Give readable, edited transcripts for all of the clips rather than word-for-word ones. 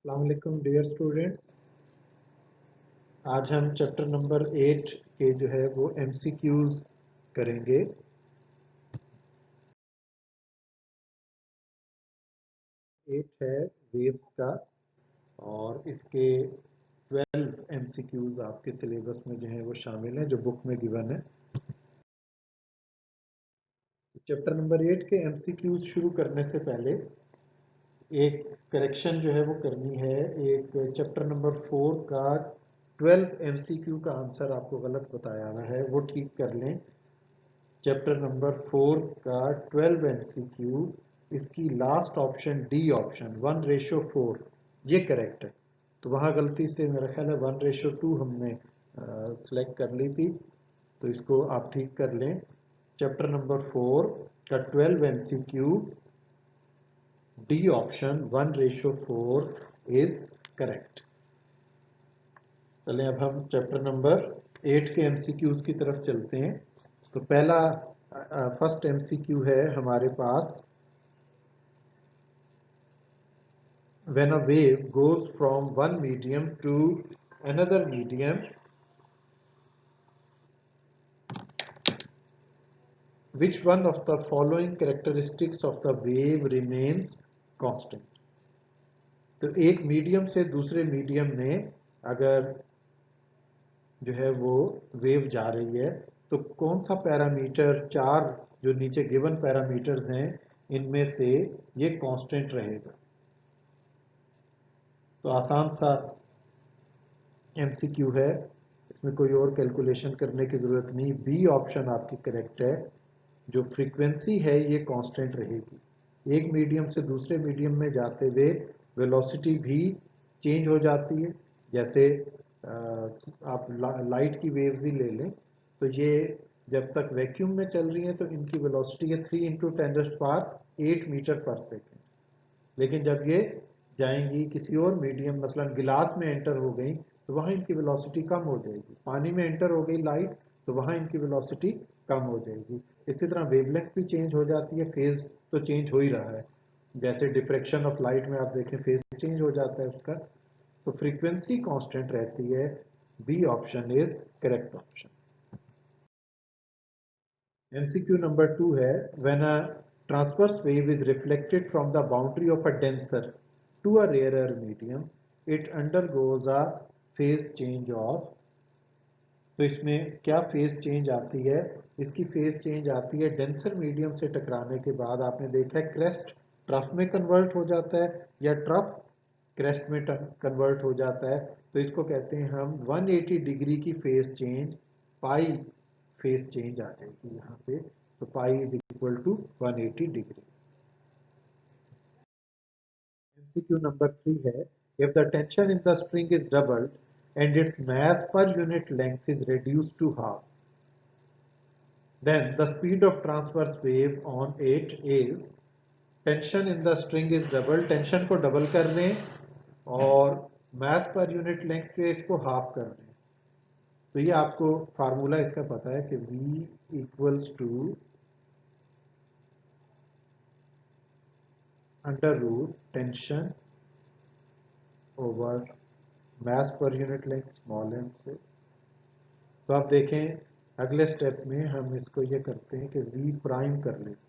अस्सलाम वालेकुम dear students. आज हम चैप्टर नंबर 8 के जो है वो एमसीक्यूज करेंगे। एट है वेव्स का और इसके 12 एमसीक्यूज आपके सिलेबस में जो है वो शामिल हैं जो बुक में गिवन है। चैप्टर नंबर 8 के एमसीक्यूज शुरू करने से पहले एक करेक्शन जो है वो करनी है। एक चैप्टर नंबर 4 का 12 एमसीक्यू का आंसर आपको गलत बताया हुआ है, वो ठीक कर लें। चैप्टर नंबर 4 का 12 एमसीक्यू, इसकी लास्ट ऑप्शन डी ऑप्शन 1:4 ये करेक्ट है। तो वहाँ गलती से मेरा ख्याल है 1:2 हमने सेलेक्ट कर ली थी, तो इसको आप ठीक कर लें। चैप्टर नंबर 4 का 12 MCQ D option 1:4 is correct. चलें अब हम चैप्टर नंबर 8 के एमसीक्यूज की तरफ चलते हैं। तो पहला फर्स्ट एमसीक्यू है हमारे पास, when a wave goes from one medium to another medium, which one of the following characteristics of the wave remains constant? तो एक मीडियम से दूसरे मीडियम में अगर जो है वो वेव जा रही है तो कौन सा पैरामीटर, चार जो नीचे गिवन पैरामीटर्स हैं इनमें से ये कांस्टेंट रहेगा। तो आसान सा एमसीक्यू है, इसमें कोई और कैलकुलेशन करने की जरूरत नहीं। बी ऑप्शन आपकी करेक्ट है। जो फ्रीक्वेंसी है ये कांस्टेंट रहेगी। एक मीडियम से दूसरे मीडियम में जाते हुए वेलोसिटी भी चेंज हो जाती है। जैसे आप लाइट की वेव्स ही ले लें, तो ये जब तक वैक्यूम में चल रही है तो इनकी वेलोसिटी है 3 × 10⁸ मीटर पर सेकेंड। लेकिन जब ये जाएंगी किसी और मीडियम, मसलन गिलास में एंटर हो गई, तो वहाँ इनकी वेलोसिटी कम हो जाएगी। पानी में एंटर हो गई लाइट, तो वहाँ इनकी वेलोसिटी कम हो जाएगी। इसी तरह वेवलेंथ भी चेंज हो जाती है, फेज तो चेंज हो ही रहा है। जैसे डिफ्रेक्शन ऑफ लाइट में आप देखें फेज चेंज हो जाता है उसका। तो फ्रीक्वेंसी कांस्टेंट रहती है। B option is correct option. MCQ number 2 है, when a transverse wave is reflected from the boundary of a denser to a rarer medium, it undergoes a phase change of। तो इसमें क्या phase change आती है? इसकी phase change आती है denser medium से टकराने के बाद। आपने देखा है क्रेस्ट ट्रफ में कन्वर्ट हो जाता है या ट्रफ क्रेस्ट में कन्वर्ट हो जाता है। तो इसको कहते हैं हम 180 डिग्री की phase change, pi phase change आ जाएगी यहाँ पे। तो pi is equal to 180 degree. MCQ number 3 है, if the tension in the string is doubled and its mass per unit length is reduced to half, then the speed of transverse wave on it is। Tension in the string is double, tension को double कर लें और मास per unit length पे इसको half कर लें। तो ये आपको फार्मूला इसका पता है कि V equals to under root tension over mass per unit length small M से। तो आप देखें अगले स्टेप में हम इसको ये करते हैं कि V प्राइम कर लेते हैं।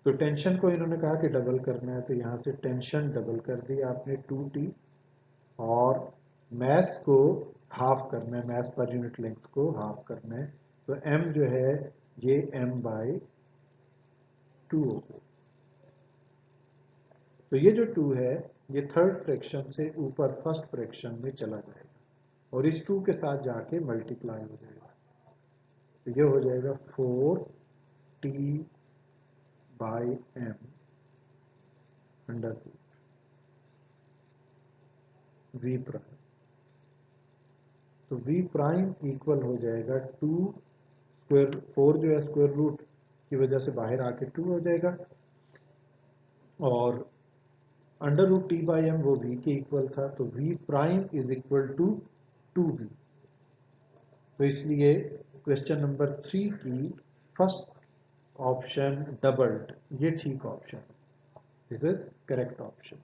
तो टेंशन को इन्होंने कहा कि डबल करना है, तो यहाँ से टेंशन डबल कर दी आपने 2T, और मैस को हाफ करना है, मैस पर यूनिट लेंथ को हाफ करना है। तो m जो है ये m/2 हो गया। तो ये जो 2 है ये थर्ड फ्रैक्शन से ऊपर फर्स्ट फ्रैक्शन में चला जाएगा और इस 2 के साथ जाके मल्टीप्लाई हो जाएगा। तो ये हो जाएगा 4T/m under root V prime. तो V प्राइम इक्वल हो जाएगा 2 स्क्वायर, 4 जो है स्क्वायर रूट की वजह से बाहर आके 2 हो जाएगा, और अंडर रूट T/m वो V के इक्वल था। तो V prime is equal to 2V। तो इसलिए क्वेश्चन नंबर 3 की फर्स्ट ऑप्शन डबल्ड, ये ठीक option, this is correct option.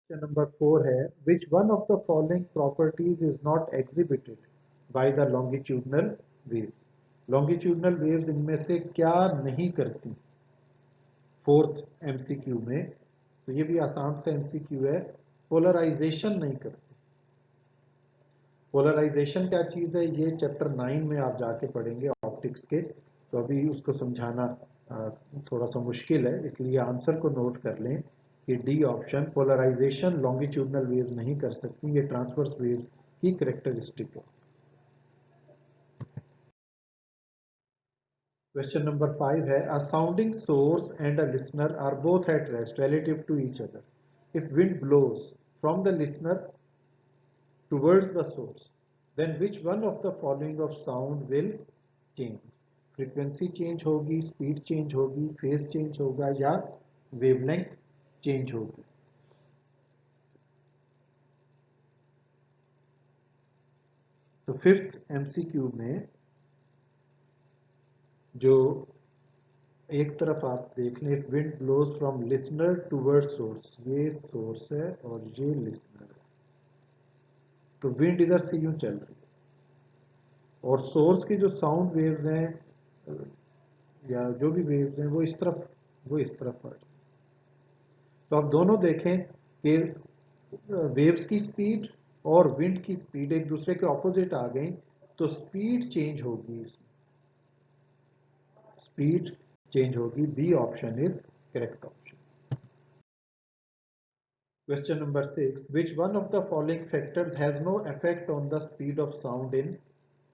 Question number 4 है which one of the following properties is not exhibited by the longitudinal waves. Longitudinal waves इनमें से क्या नहीं करती फोर्थ एमसीक्यू में, तो ये भी आसान से एमसीक्यू है। पोलराइजेशन नहीं करती। पोलराइजेशन क्या चीज है, ये चैप्टर 9 में आप जाके पढ़ेंगे ऑप्टिक्स के, तो अभी उसको समझाना थोड़ा सा मुश्किल है, इसलिए आंसर को नोट कर लें कि D option, polarisation longitudinal waves नहीं कर सकती, ये ट्रांसवर्स वेव्स की कैरेक्टरिस्टिक है। क्वेश्चन नंबर 5 है a sounding source and a listener are both at rest relative to each other if wind blows from the listener towards the source, then which one of the following of sound will change? Frequency change होगी, speed change होगी, phase change होगा या wavelength change होगी। तो fifth MCQ में जो एक तरफ आप देख लें, wind blows from listener toward source, ये सोर्स है और ये लिसनर है, तो विंड इधर से यूं चल रही है और सोर्स की जो साउंड वेव्स हैं या जो भी वेव्स हैं वो इस तरफ, वो इस तरफ बढ़ रही है। तो आप दोनों देखें कि वेव्स की स्पीड और विंड की स्पीड एक दूसरे के ऑपोजिट आ गई, तो स्पीड चेंज होगी, इसमें स्पीड चेंज होगी। B option is correct option. Question number 6 which one of the following factors has no effect on the speed of sound in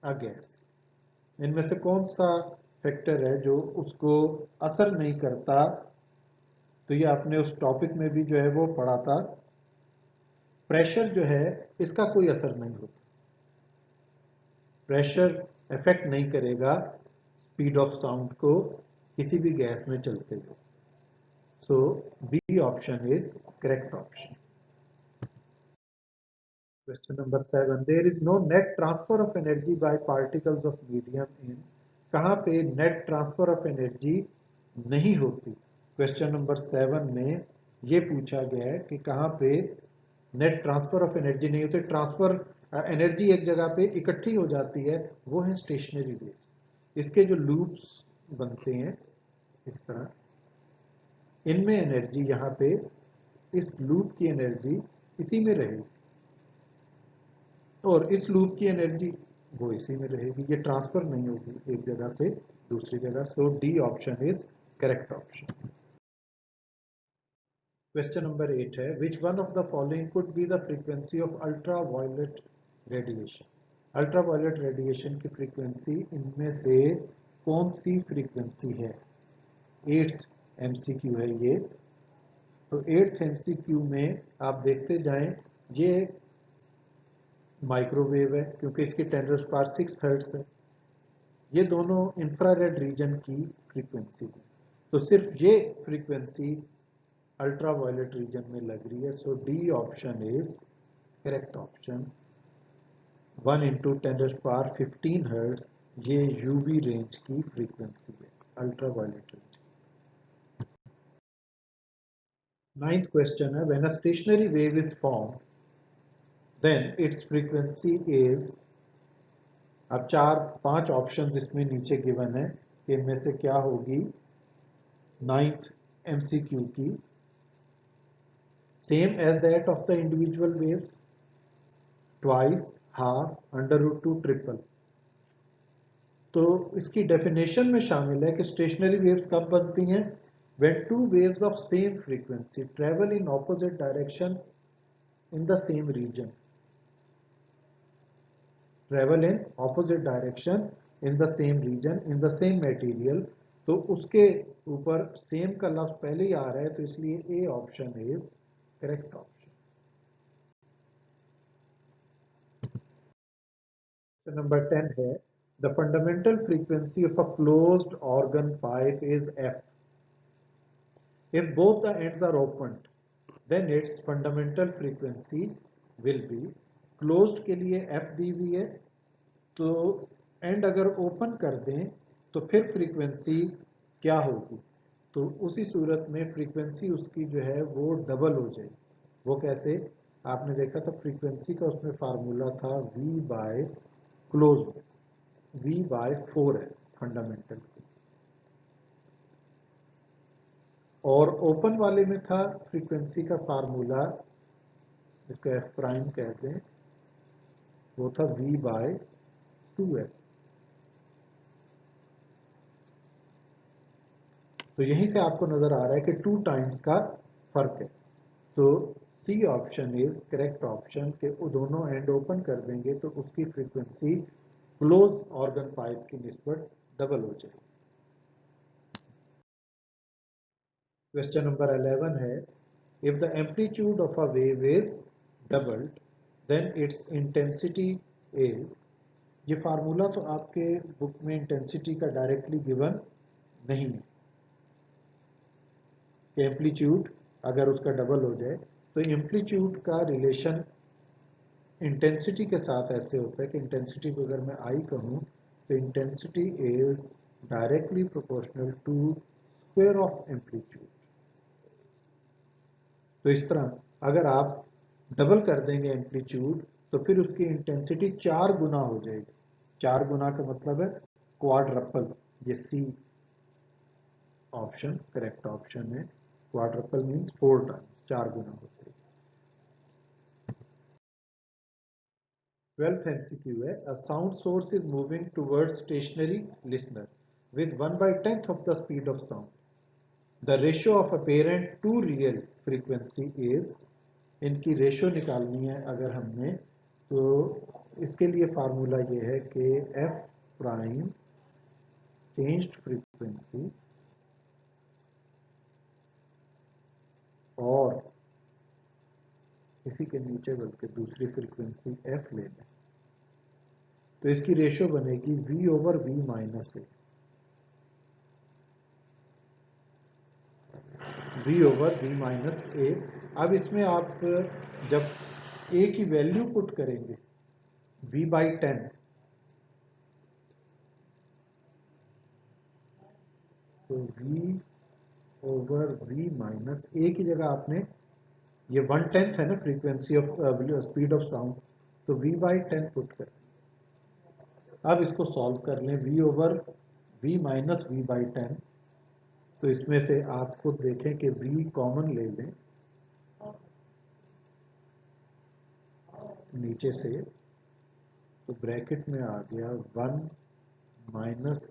a gas. इनमें से कौन सा फैक्टर है जो उसको असर नहीं करता, तो ये आपने उस टॉपिक में भी जो है वो पढ़ा था, प्रेशर जो है इसका कोई असर नहीं होता, प्रेशर इफेक्ट नहीं करेगा स्पीड ऑफ साउंड को किसी भी गैस में चलते हुए। So B option is correct option. Question number 7 there is no net transfer of energy by particles of medium in, कहां पे नेट ट्रांसफर ऑफ एनर्जी नहीं होती। क्वेश्चन नंबर 7 में ये पूछा गया है कि कहां पे नेट ट्रांसफर ऑफ एनर्जी नहीं होती, ट्रांसफर एनर्जी एक जगह पे इकट्ठी हो जाती है, वो है स्टेशनरी वेव्स। इसके जो लूप्स बनते हैं इस तरह, इनमें एनर्जी यहाँ पे, इस लूप की एनर्जी इसी में रहेगी और इस लूप की एनर्जी वो इसी में रहेगी, ये ट्रांसफर नहीं होगी एक जगह से दूसरी जगह। So D option is correct option. Question number 8 है which one of the following could be the frequency of ultraviolet radiation. Ultraviolet radiation की फ्रीक्वेंसी इनमें से कौन सी फ्रीक्वेंसी है। 8th एमसीक्यू है ये। तो 8th एमसीक्यू में आप देखते जाएं, ये माइक्रोवेव है क्योंकि इसकी 10⁻6 हर्ट्ज है, ये दोनों इंफ्रारेड रीजन की फ्रीक्वेंसी है, तो सिर्फ ये फ्रीक्वेंसी अल्ट्रा वायलेट रीजन में लग रही है। So D option is correct option. 1 × 10⁻15 hertz ये यूवी रेंज की फ्रीक्वेंसी है, ultraviolet range. 9th question है when a stationary wave is formed then its frequency is, अब 4-5 ऑप्शंस इसमें नीचे गिवन है कि इनमें से क्या होगी 9th एमसीक्यू की। Same as that of the individual waves, twice, half, √2, triple. तो इसकी डेफिनेशन में शामिल है कि स्टेशनरी वेव्स कब बनती हैं, when two waves of same frequency travel in opposite direction in the same region, travel in opposite direction in the same region in the same material. तो उसके ऊपर सेम का लफ्ज पहले ही आ रहा है, तो इसलिए A option is correct option. Number 10 है the fundamental frequency of a closed organ pipe is F if both the ends are opened then its fundamental frequency will be, closed के लिए f दी हुई है, तो एंड अगर open कर दें तो फिर फ्रीक्वेंसी क्या होगी? तो उसी सूरत में फ्रीक्वेंसी उसकी जो है वो डबल हो जाएगी। वो कैसे? आपने देखा था फ्रीक्वेंसी का उसमें फार्मूला था v by close, v by 4 है फंडामेंटल, और ओपन वाले में था फ्रीक्वेंसी का फार्मूला, इसको एफ प्राइम कहते हैं, वो था v बाय 2f। तो यहीं से आपको नजर आ रहा है कि 2 टाइम्स का फर्क है। तो C option is correct option के वो दोनों एंड ओपन कर देंगे तो उसकी फ्रीक्वेंसी क्लोज ऑर्गन पाइप की निस्बत डबल हो जाएगी। क्वेश्चन नंबर 11 है, if the amplitude of a wave is doubled then its intensity is. ये फार्मूला तो आपके बुक में इंटेंसिटी का डायरेक्टली गिवन नहीं है कि एम्पलीट्यूड अगर उसका डबल हो जाए तो एम्पलीट्यूड का रिलेशन इंटेंसिटी के साथ ऐसे होता है कि इंटेंसिटी को अगर मैं आई कहूँ तो intensity is directly proportional to square of amplitude. तो इस तरह अगर आप डबल कर देंगे एम्पलीट्यूड तो फिर उसकी इंटेंसिटी 4 गुना हो जाएगी। 4 गुना का मतलब है क्वाड्रपल। ये सी ऑप्शन करेक्ट ऑप्शन है। क्वाड्रपल मीन्स 4 टाइम्स, 4 गुना हो जाएगी। 12th MCQ है, a sound source is moving towards stationary listener with 1/10th of the speed of sound. The ratio of apparent to real frequency is, इनकी ratio निकालनी है अगर हमने, तो इसके लिए फार्मूला ये है कि एफ प्राइम चेंज्ड फ्रीक्वेंसी और इसी के नीचे बल्कि दूसरी फ्रीक्वेंसी एफ ले लें तो इसकी रेशो बनेगी v ओवर v माइनस ए। v ओवर v माइनस ए। अब इसमें आप जब a की वैल्यू पुट करेंगे v बाई 10, तो v ओवर v माइनस ए की जगह आपने, ये 1/10 है ना frequency of speed of sound, तो v बाई 10 पुट करें। अब इसको सॉल्व कर लें v over v minus v by 10, तो इसमें से आप खुद देखें कि v कॉमन ले लें नीचे से, तो ब्रैकेट में आ गया 1 माइनस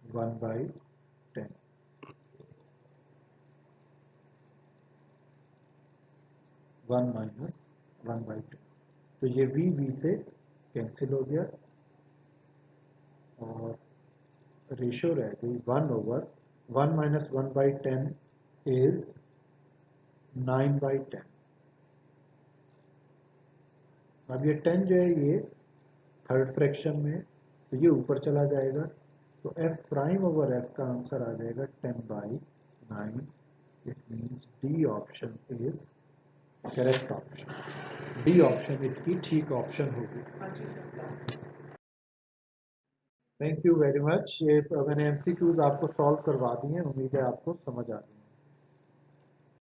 1 बाई 10, 1 माइनस 1 बाई 10। तो ये v से कैंसिल हो गया और रेशो रह गई 1 over 1 minus 1 by 10 is 9 by 10। अब ये 10 जो है ये थर्ड फ्रैक्शन में, तो ये ऊपर चला जाएगा, तो f प्राइम ओवर f का आंसर आ जाएगा 10 by 9। It means D option is correct option. D option इसकी ठीक ऑप्शन होगी। Thank you very much. ये मैंने एमसीक्यूज आपको सॉल्व करवा दिए, उम्मीद है आपको समझ आ गई।